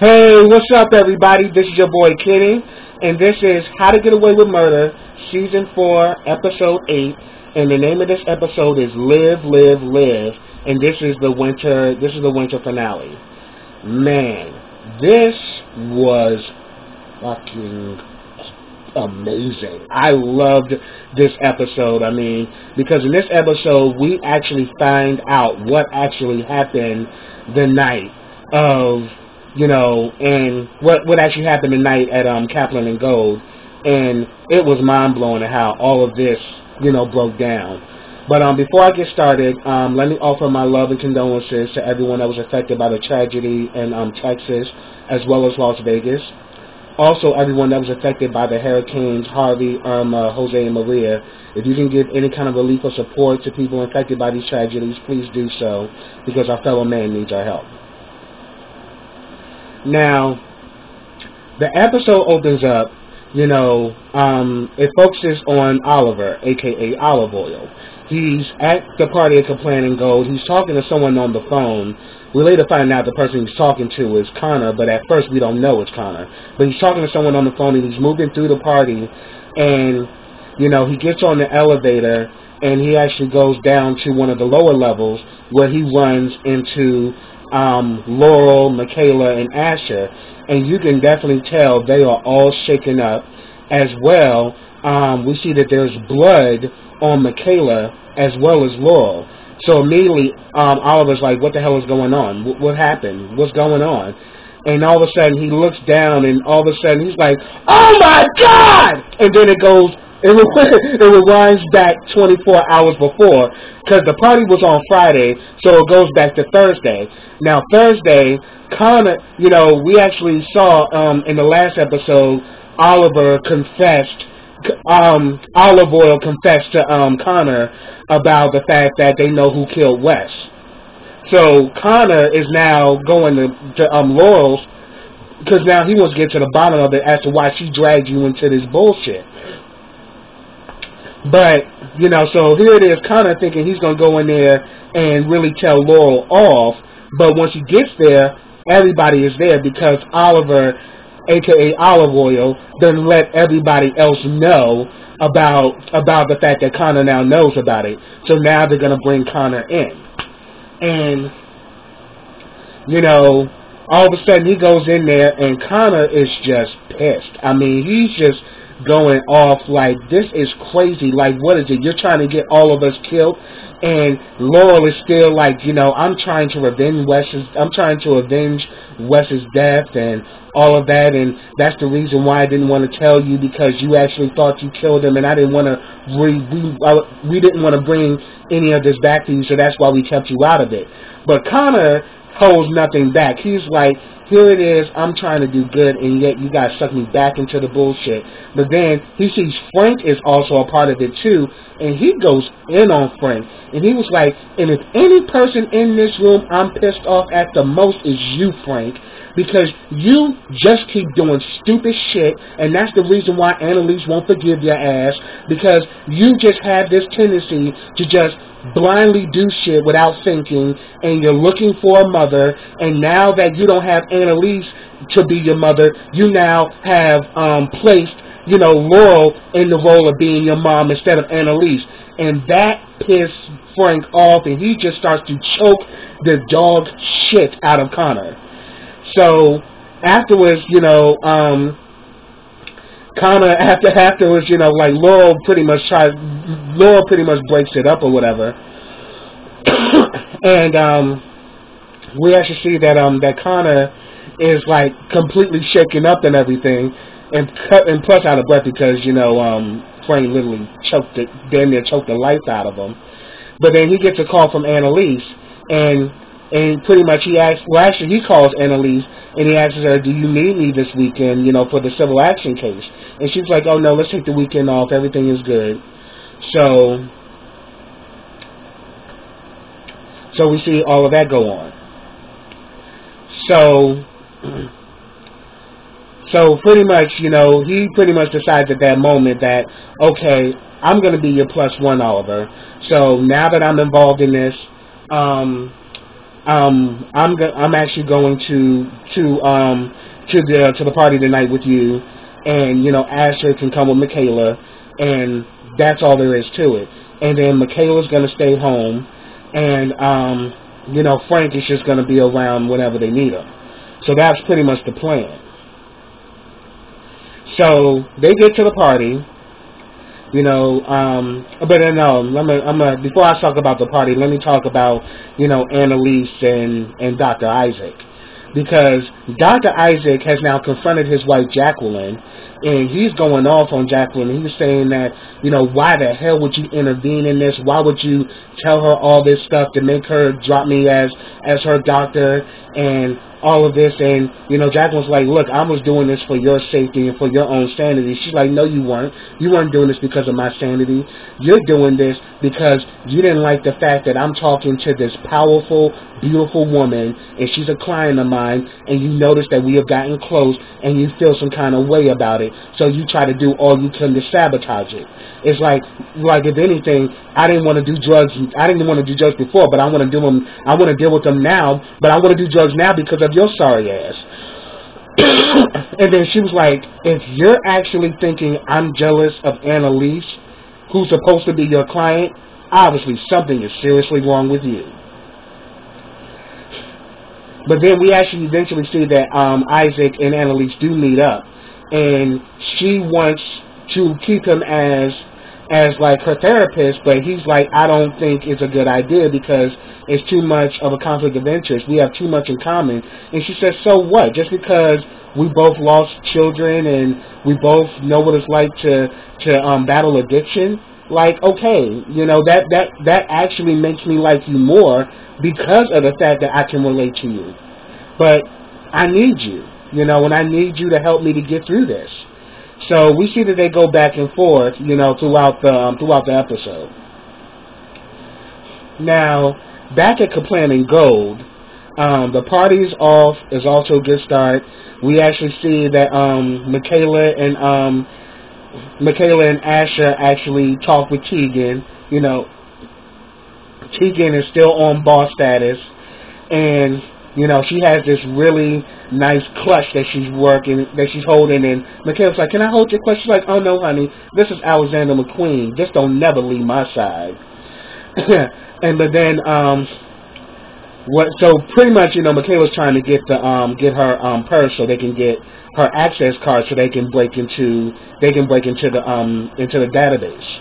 Hey, what's up, everybody? This is your boy Kenny, and this is How to Get Away with Murder, Season 4, Episode 8, and the name of this episode is Live, Live, Live, and this is the winter finale. Man, this was fucking amazing. I loved this episode. I mean, because in this episode, we actually find out what actually happened the night of, and what actually happened tonight at Kaplan and Gold, and it was mind blowing how all of this, broke down. But before I get started, let me offer my love and condolences to everyone that was affected by the tragedy in Texas, as well as Las Vegas. Also, everyone that was affected by the hurricanes Harvey, Irma, Jose, and Maria. If you can give any kind of relief or support to people affected by these tragedies, please do so, because our fellow man needs our help. Now, the episode opens up, it focuses on Oliver, a.k.a. Olive Oil. He's at the party at Kaplan and Gold. He's talking to someone on the phone. We later find out the person he's talking to is Connor, but at first we don't know it's Connor. But he's talking to someone on the phone, and he's moving through the party, and, he gets on the elevator, and he actually goes down to one of the lower levels where he runs into Laurel, Michaela, and Asher, and you can definitely tell they are all shaken up. As well, we see that there's blood on Michaela as well as Laurel. So immediately, Oliver's like, what the hell is going on? What happened? What's going on? And all of a sudden, he looks down, and all of a sudden, he's like, oh my God! And then it rewinds back 24 hours before, because the party was on Friday, so it goes back to Thursday. Now, Thursday, Connor, we actually saw in the last episode, Olive Oil confessed to Connor about the fact that they know who killed Wes. So Connor is now going to Laurel's, because now he wants to get to the bottom of it as to why she dragged you into this bullshit. But, so here it is, Connor thinking he's going to go in there and really tell Laurel off, but once he gets there, everybody is there because Oliver, a.k.a. Olive Oil, doesn't let everybody else know about the fact that Connor now knows about it. So now they're going to bring Connor in. And, all of a sudden he goes in there and Connor is just pissed. I mean, he's just going off like, this is crazy. Like, what is it? You're trying to get all of us killed? And Laurel is still like, I'm trying to avenge Wes's death and all of that, and that's the reason why I didn't want to tell you, because you actually thought you killed him, and I didn't want to. We didn't want to bring any of this back to you, so that's why we kept you out of it. But Connor holds nothing back. He's like, here it is, I'm trying to do good, and yet you guys suck me back into the bullshit. But then he sees Frank is also a part of it too, and he goes in on Frank. And he was like, and if any person in this room I'm pissed off at the most is you, Frank, because you just keep doing stupid shit, and that's the reason why Annalise won't forgive your ass, because you just have this tendency to just blindly do shit without thinking, and you're looking for a mother, and now that you don't have Annalise to be your mother, you now have placed, Laurel in the role of being your mom instead of Annalise, and that pissed Frank off, and he just starts to choke the dog shit out of Connor. So afterwards, Connor afterwards, like Laurel pretty much breaks it up or whatever, and we actually see that that Connor is like completely shaken up and everything, and plus out of breath because Frank literally damn near choked the life out of him. But then he gets a call from Annalise, and pretty much he calls Annalise, and he asks her, do you need me this weekend, for the civil action case? And she's like, oh no, let's take the weekend off, everything is good. So we see all of that go on. So pretty much, he pretty much decides at that moment that, okay, I'm going to be your plus one, Oliver. So now that I'm involved in this, I'm actually going to the party tonight with you, and Asher can come with Michaela, and that's all there is to it. And then Michaela's gonna stay home, and Frank is just gonna be around whenever they need him. So that's pretty much the plan. So they get to the party. But then before I talk about the party, let me talk about, Annalise and Dr. Isaac. Because Dr. Isaac has now confronted his wife, Jacqueline, and he's going off on Jacqueline. He's saying that, why the hell would you intervene in this? Why would you tell her all this stuff to make her drop me as her doctor and all of this? And, Jacqueline's like, look, I was doing this for your safety and for your own sanity. She's like, no, you weren't. You weren't doing this because of my sanity. You're doing this because you didn't like the fact that I'm talking to this powerful, beautiful woman, and she's a client of mine, and you notice that we have gotten close, and you feel some kind of way about it. So you try to do all you can to sabotage it. It's like if anything, I didn't want to do drugs. I didn't want to do drugs before, but I want to do them. I want to deal with them now, but I want to do drugs now because of your sorry ass. And then she was like, if you're actually thinking I'm jealous of Annalise, who's supposed to be your client, obviously something is seriously wrong with you. But then we actually eventually see that Isaac and Annalise do meet up, and she wants to keep him as like her therapist, but he's like, I don't think it's a good idea because it's too much of a conflict of interest. We have too much in common. And she says, so what? Just because we both lost children and we both know what it's like to battle addiction, like, okay, that actually makes me like you more because of the fact that I can relate to you. But I need you, and I need you to help me to get through this. So we see that they go back and forth, throughout the episode. Now, back at Kaplan and Gold, the party's off is also a good start. We actually see that Michaela and Asher actually talk with Tegan. Tegan is still on boss status, and she has this really nice clutch that she's holding, and Michaela's like, can I hold your clutch? She's like, oh no, honey, this is Alexander McQueen. Just don't never leave my side. But then, so pretty much, Michaela's trying to get her purse so they can get her access card so they can break into the database.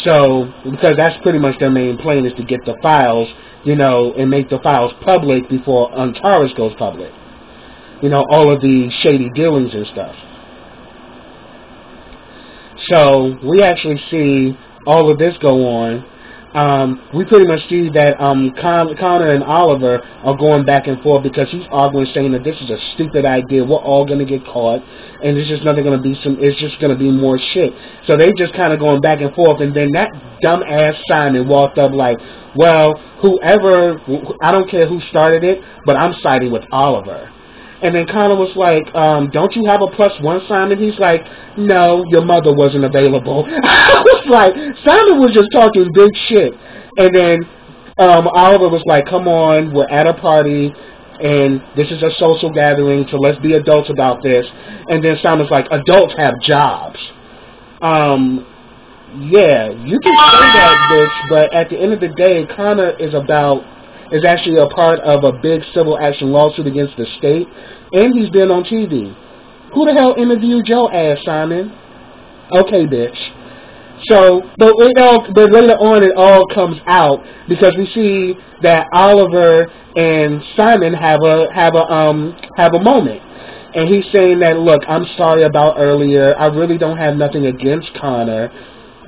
So, because that's pretty much their main plan, is to get the files, and make the files public before Antares goes public. All of the shady dealings and stuff. So, we actually see all of this go on. We pretty much see that Connor and Oliver are going back and forth because he's arguing, saying that this is a stupid idea. We're all going to get caught, and it's just nothing going to be it's just going to be more shit. So they just kind of going back and forth, and then that dumbass Simon walked up like, well, I don't care who started it, but I'm siding with Oliver. And then Connor was like, don't you have a +1, Simon? He's like, no, your mother wasn't available. I was like, Simon was just talking big shit. And then Oliver was like, come on, we're at a party, and this is a social gathering, so let's be adults about this. And then Simon's like, adults have jobs. Yeah, you can say that, bitch, but at the end of the day, Connor is actually a part of a big civil action lawsuit against the state, and he's been on TV. Who the hell interviewed your ass, Simon? Okay, bitch. So, but later on it all comes out because we see that Oliver and Simon have a moment, and he's saying that, look, I'm sorry about earlier. I really don't have nothing against Connor,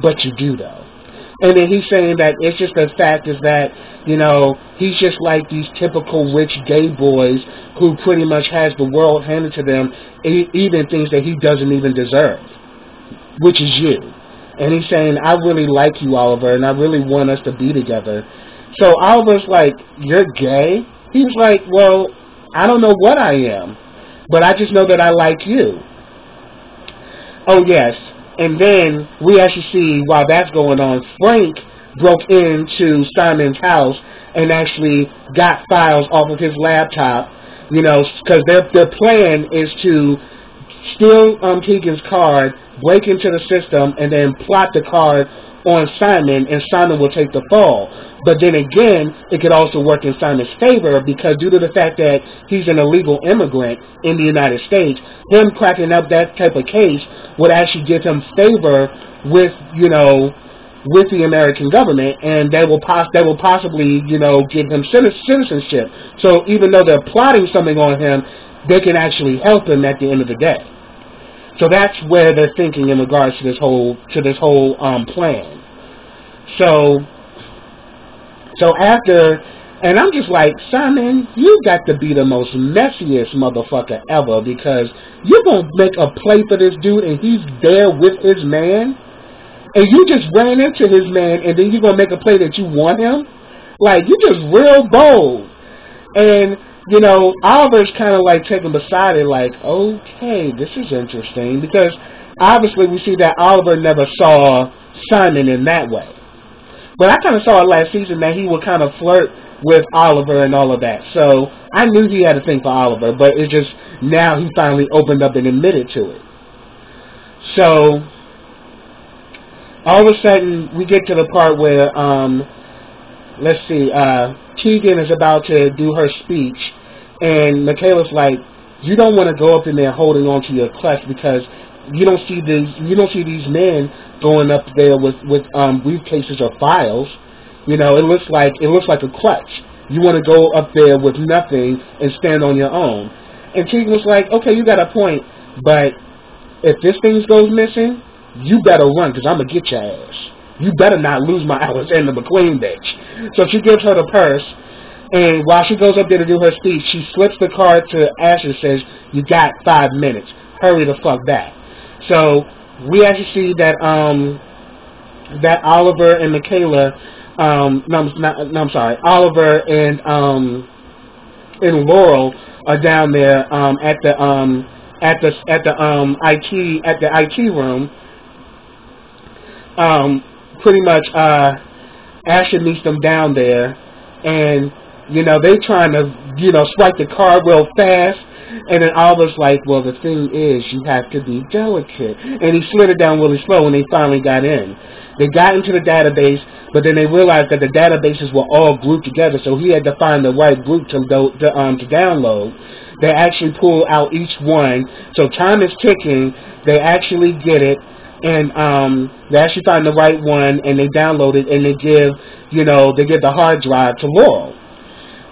but you do though. And then he's saying that it's just the fact is that, he's just like these typical rich gay boys who pretty much has the world handed to them, even things that he doesn't even deserve, which is you. And he's saying, I really like you, Oliver, and I really want us to be together. So Oliver's like, you're gay? He was like, well, I don't know what I am, but I just know that I like you. Oh, yes. And then we actually see, while that's going on, Frank broke into Simon's house and actually got files off of his laptop, you know, because their plan is to steal Tegan's card, break into the system, and then plot the card on Simon, and Simon will take the fall. But then again, it could also work in Simon's favor, because due to the fact that he's an illegal immigrant in the United States, him cracking up that type of case would actually give him favor with, you know, with the American government, and that will possibly, you know, give him citizenship. So even though they're plotting something on him, they can actually help him at the end of the day. So that's where they're thinking in regards to this whole plan. So after, and I'm just like, Simon, you got to be the most messiest motherfucker ever, because you're gonna make a play for this dude, and he's there with his man, and you just ran into his man, and then you're gonna make a play that you want him. Like, you just real bold. And you know, Oliver's kind of like taken beside it, like, okay, this is interesting, because obviously we see that Oliver never saw Simon in that way. But I kind of saw it last season that he would kind of flirt with Oliver and all of that. So I knew he had a thing for Oliver, but it's just now he finally opened up and admitted to it. So all of a sudden we get to the part where, let's see, Tegan is about to do her speech, and Michaela's like, you don't want to go up in there holding on to your clutch, because you don't see these men going up there with briefcases or files. You know, it looks like a clutch. You want to go up there with nothing and stand on your own. And Tegan was like, okay, you got a point, but if this thing goes missing, you better run, because I'm gonna get your ass. You better not lose my Alexander McQueen, bitch. So she gives her the purse, and while she goes up there to do her speech, she slips the card to Ash and says, you got 5 minutes. Hurry the fuck back. So we actually see that that Oliver and Michaela, Oliver and Laurel are down there at the IT room. Pretty much Asher meets them down there, and you know, they trying to, you know, swipe the card real fast, and then Oliver's like, well, the thing is, you have to be delicate, and he slid it down really slow, and they finally got in. They got into the database, but then they realized that the databases were all grouped together, so he had to find the right group to download. They actually pull out each one, so time is ticking. They actually get it, and they actually find the right one, and they download it, and they give the hard drive to Laurel.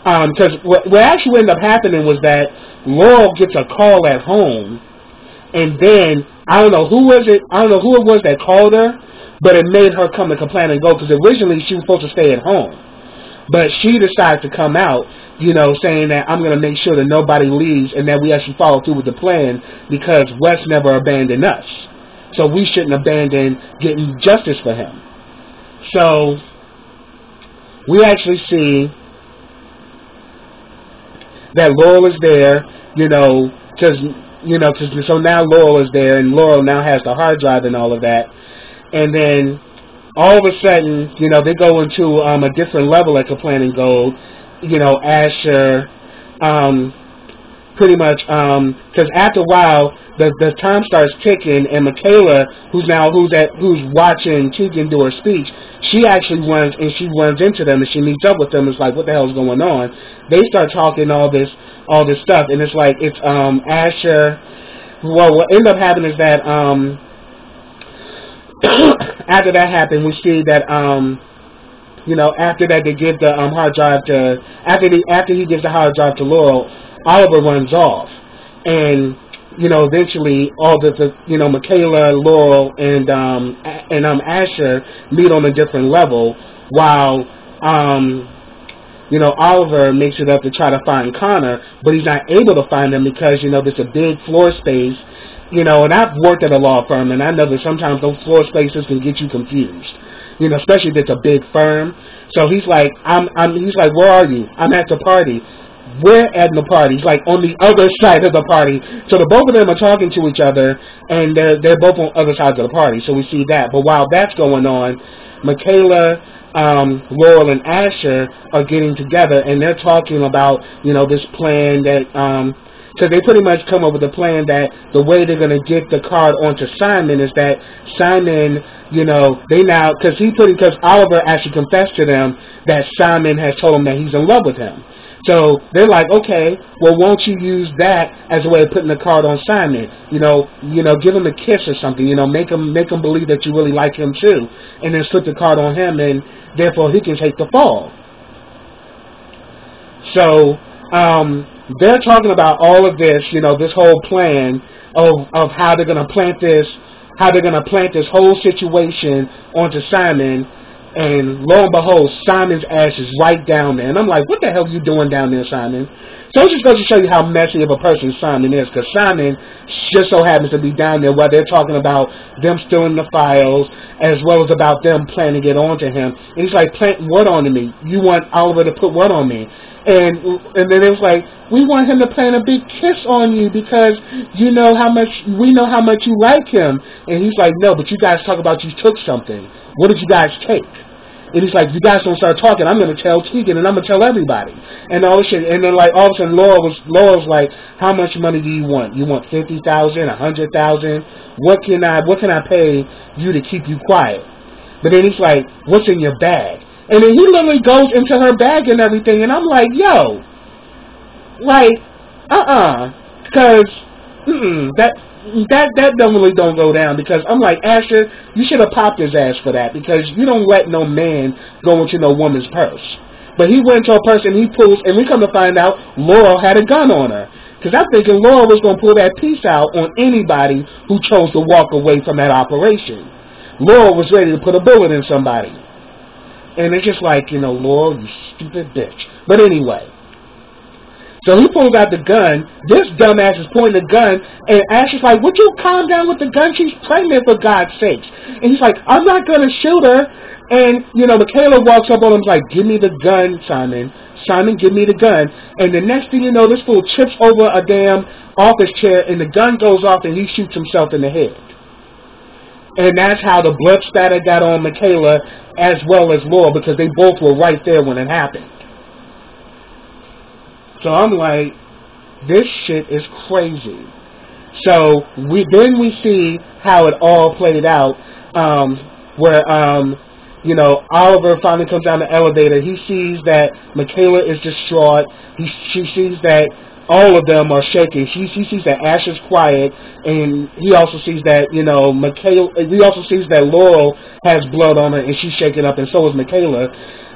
Because what actually ended up happening was that Laurel gets a call at home, and then I don't know who it was that called her, but it made her come to complain and go, because originally she was supposed to stay at home, but she decided to come out, you know, saying that I'm going to make sure that nobody leaves and that we actually follow through with the plan, because Wes never abandoned us, so we shouldn't abandon getting justice for him. So we actually see that Laurel is there, so now Laurel is there, and Laurel now has the hard drive and all of that, and then all of a sudden, you know, they go into a different level at Kaplan and Gold, you know, Asher, pretty much, because after a while, the time starts ticking, and Michaela, who's watching Tegan do her speech, she actually runs into them, and she meets up with them. It's like, what the hell's going on? They start talking all this stuff, and it's like, it's Asher. Well, what ended up happening is that after that happened, we see that after that they give the hard drive to after he gives the hard drive to Laurel, Oliver runs off, and eventually all Michaela, Laurel, and Asher meet on a different level, while Oliver makes it up to try to find Connor, but he's not able to find him because there's a big floor space, and I've worked at a law firm, and I know that sometimes those floor spaces can get you confused, especially if it's a big firm. So he's like, he's like, where are you? I'm at the party. We're at the party. He's like on the other side of the party. So the both of them are talking to each other, and they're both on other sides of the party. So we see that. But while that's going on, Michaela, Laurel, and Asher are getting together, and they're talking about, this plan that, because they pretty much come up with a plan that the way they're going to get the card onto Simon is that Simon, because Oliver actually confessed to them that Simon has told him that he's in love with him. So they're like, okay, well, won't you use that as a way of putting the card on Simon? Give him a kiss or something. Make him believe that you really like him too, and then slip the card on him, and therefore he can take the fall. So they're talking about all of this, this whole plan of how they're going to plant this whole situation onto Simon. And lo and behold, Simon's ass is right down there. And I'm like, what the hell are you doing down there, Simon? So it just goes to show you how messy of a person Simon is, because Simon just so happens to be down there while they're talking about them stealing the files, as well as about them planning to get onto him. And he's like, planting what onto me? You want Oliver to put what on me? And then it was like, we want him to plant a big kiss on you because we know how much you like him. And he's like, no, but you guys talk about you took something. What did you guys take? And he's like, you guys don't start talking, I'm going to tell Tegan, and I'm going to tell everybody. And all this shit. And then, like, all of a sudden, Laurel's like, how much money do you want? You want $50,000, $100,000? What can I pay you to keep you quiet? But then he's like, what's in your bag? And then he literally goes into her bag and everything, and I'm like, yo, like, because, that definitely don't go down, because I'm like, Asher, you should have popped his ass for that, because you don't let no man go into no woman's purse. But he went to a purse and he pulls, and we come to find out Laurel had a gun on her. Because I'm thinking Laurel was going to pull that piece out on anybody who chose to walk away from that operation. Laurel was ready to put a bullet in somebody. And it's just like, Laurel, you stupid bitch. But anyway. So he pulls out the gun. This dumbass is pointing the gun, and Ashley's like, would you calm down with the gun? She's pregnant, for God's sakes. And he's like, I'm not going to shoot her. And, Michaela walks up on him and is like, give me the gun, Simon. Simon, give me the gun. And the next thing you know, this fool trips over a damn office chair, and the gun goes off, and he shoots himself in the head. And that's how the blood spatter got on Michaela as well as Laura, because they both were right there when it happened. So I'm like, this shit is crazy. So we see how it all played out, where Oliver finally comes down the elevator. He sees that Michaela is distraught. She sees that all of them are shaking. She sees that Ash is quiet, and he also sees that He also sees that Laurel has blood on her, and she's shaking up, and so is Michaela.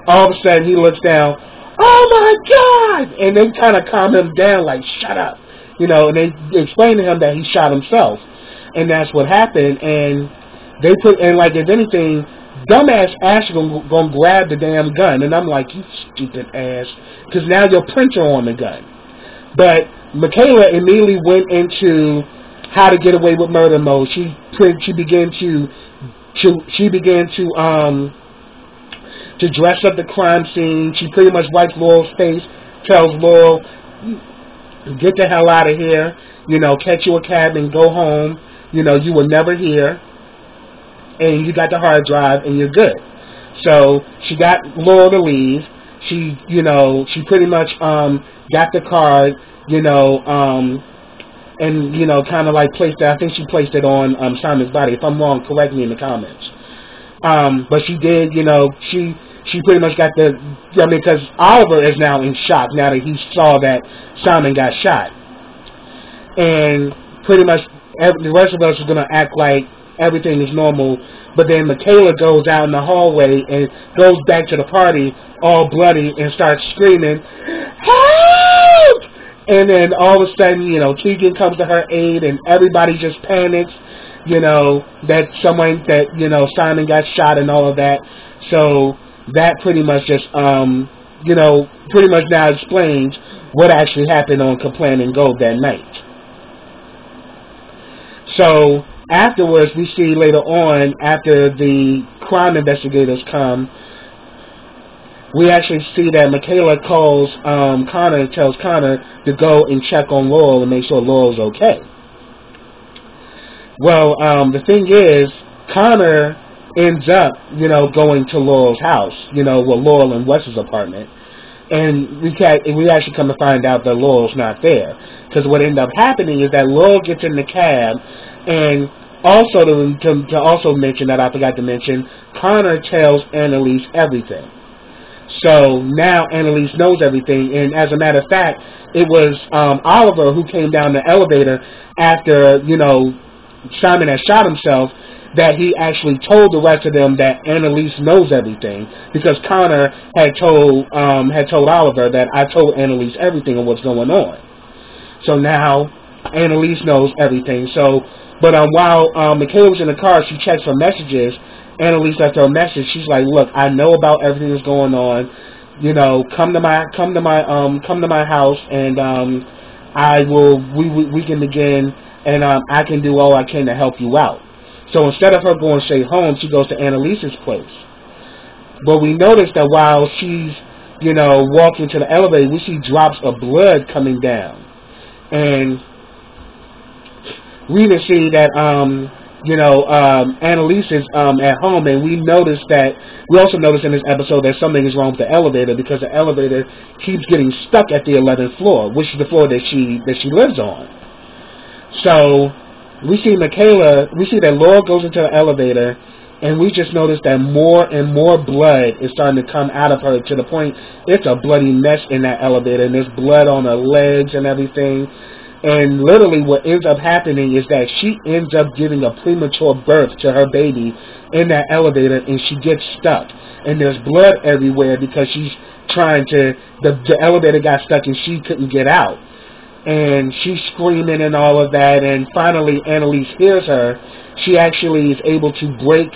All of a sudden, he looks down. Oh my God! And they kind of calm him down, like, shut up. And they explain to him that he shot himself. And that's what happened. And they if anything, dumbass Ash gonna grab the damn gun. And I'm like, you stupid ass. Because now your printer on the gun. But Michaela immediately went into how to get away with murder mode. She began to dress up the crime scene. She pretty much wipes Laurel's face, tells Laurel, get the hell out of here, catch you a cab and go home, you were never here, and you got the hard drive and you're good. So she got Laurel to leave. She pretty much got the card, and kind of like placed it. I think she placed it on Simon's body. If I'm wrong, correct me in the comments. But she did, she pretty much got because Oliver is now in shock now that he saw that Simon got shot. And pretty much the rest of us are going to act like everything is normal. But then Michaela goes out in the hallway and goes back to the party all bloody and starts screaming, help! And then all of a sudden, Tegan comes to her aid and everybody just panics, that Simon got shot and all of that. So that pretty much just, pretty much now explains what actually happened on Kaplan and Gold that night. So afterwards, we see later on, after the crime investigators come, we actually see that Michaela calls Connor, tells Connor to go and check on Laurel and make sure Laurel's okay. Well, the thing is, Connor ends up, going to Laurel's house, Laurel and Wes's apartment. And we actually come to find out that Laurel's not there. Because what ended up happening is that Laurel gets in the cab, and also to also mention that I forgot to mention, Connor tells Annalise everything. So now Annalise knows everything, and as a matter of fact, it was Oliver who came down the elevator after, Simon had shot himself, that he actually told the rest of them that Annalise knows everything, because Connor had told Oliver that I told Annalise everything of what's going on. So now Annalise knows everything. So, but while Michaela was in the car, she checks her messages. Annalise left her a message. She's like, "Look, I know about everything that's going on. Come to my house, and we can begin, and I can do all I can to help you out." So instead of her going straight home, she goes to Annalise's place. But we notice that while she's, walking to the elevator, we see drops of blood coming down. And we even see that, Annalise is at home, and we also notice in this episode that something is wrong with the elevator, because the elevator keeps getting stuck at the 11th floor, which is the floor that she lives on. So we see that Laura goes into the elevator, and we just notice that more and more blood is starting to come out of her, to the point it's a bloody mess in that elevator, and there's blood on her legs and everything. And literally what ends up happening is that she ends up giving a premature birth to her baby in that elevator, and she gets stuck. And there's blood everywhere because she's the elevator got stuck and she couldn't get out. And she's screaming and all of that, and finally Annalise hears her. She actually is able to break.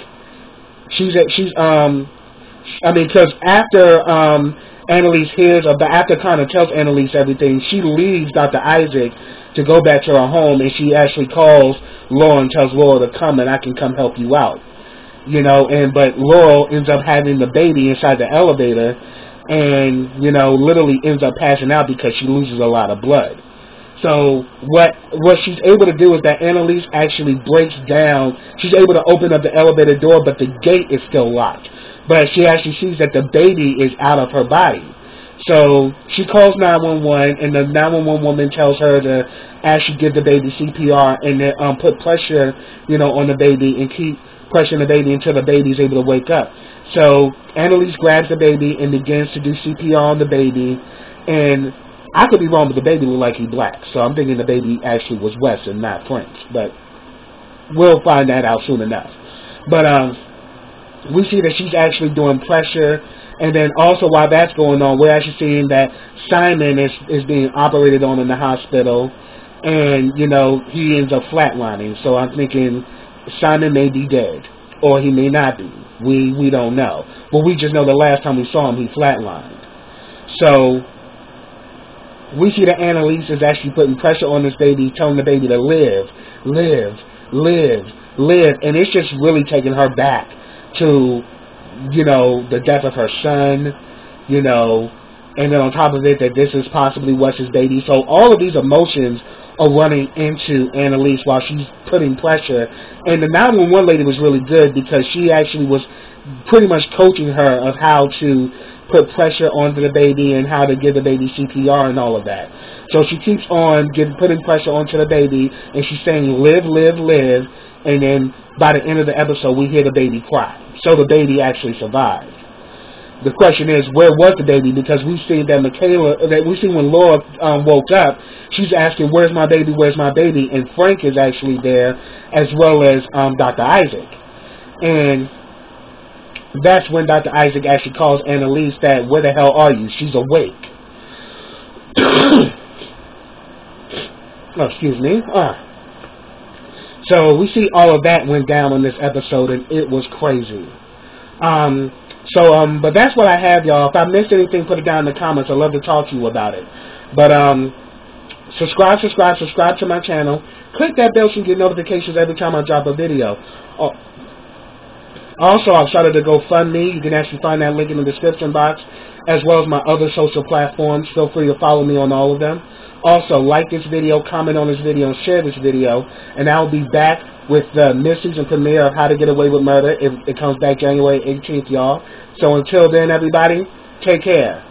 Because after Annalise after Connor tells Annalise everything, she leaves Dr. Isaac to go back to her home, and she actually calls Laura and tells Laura to come, and I can come help you out. But Laurel ends up having the baby inside the elevator, and literally ends up passing out because she loses a lot of blood. So what she's able to do is that Annalise actually breaks down. She's able to open up the elevator door, but the gate is still locked. But she actually sees that the baby is out of her body. So she calls 911, and the 911 woman tells her to actually give the baby CPR and then put pressure, on the baby, and keep pressuring the baby until the baby is able to wake up. So Annalise grabs the baby and begins to do CPR on the baby, and I could be wrong, but the baby looked like he black, so I'm thinking the baby actually was Wes and not French, but we'll find that out soon enough. But we see that she's actually doing pressure, and then also while that's going on, we're actually seeing that Simon is being operated on in the hospital, and he ends up flatlining. So I'm thinking Simon may be dead, or he may not be. We don't know, but we just know the last time we saw him, he flatlined. So we see that Annalise is actually putting pressure on this baby, telling the baby to live, and it's just really taking her back to, the death of her son, and then on top of it, that this is possibly Wes's baby. So all of these emotions are running into Annalise while she's putting pressure. And the 911 lady was really good, because she actually was pretty much coaching her of how to put pressure onto the baby and how to give the baby CPR and all of that. So she keeps on putting pressure onto the baby, and she's saying, live, and then by the end of the episode, we hear the baby cry. So the baby actually survived. The question is, where was the baby? Because we see that when Laura woke up, she's asking, where's my baby, and Frank is actually there, as well as Dr. Isaac. And that's when Dr. Isaac actually calls Annalise that, where the hell are you? She's awake. Oh, excuse me. So we see all of that went down on this episode, and it was crazy. But that's what I have, y'all. If I missed anything, put it down in the comments. I'd love to talk to you about it. But subscribe to my channel. Click that bell so you get notifications every time I drop a video. Also, I've started to GoFundMe. You can actually find that link in the description box, as well as my other social platforms. Feel free to follow me on all of them. Also, like this video, comment on this video, and share this video. And I'll be back with the mid-season premiere of How to Get Away with Murder. It comes back January 18th, y'all. So until then, everybody, take care.